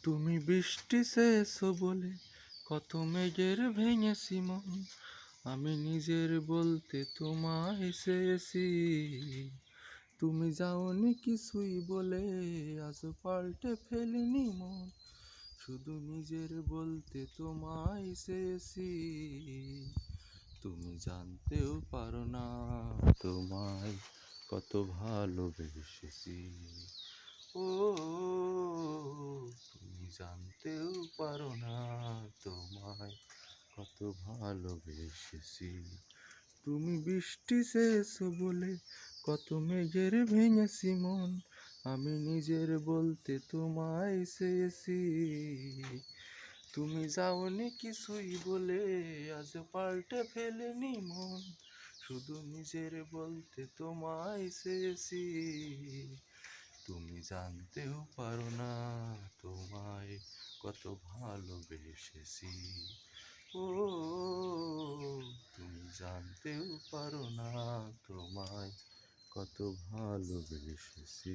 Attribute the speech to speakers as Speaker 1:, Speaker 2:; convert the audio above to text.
Speaker 1: তুমি বৃষ্টি চেয়েছো বলে কত মেঘের ভেঙেছি মন, আমি নিজের বলতে তোমায় চেয়েছি। তুমি যাওনি কিছুই বলে আজ পাল্টে ফেলিনি মন, শুধু নিজের বলতে তোমায় চেয়েছি। তুমি জানতেও পারো না তোমায় কত ভালোবেসেছি। ও তুমি জানতেও পারো না তোমায় কত ভালোবেসেছি। তুমি বৃষ্টি চেয়েছো বলে কত মেঘের ভেঙেছি মন, আমি নিজের বলতে তোমায় চেয়েছি। তুমি যাওনি কিছুই বলে আজ পাল্টে ফেলেনি মন, শুধু নিজের বলতে তোমায় চেয়েছি। তুমি জানতেও পারো না তোমায় কত ভালোবেসেছি। ও তুমি জানতেও পারো না তোমায় কত ভালোবেসেছি।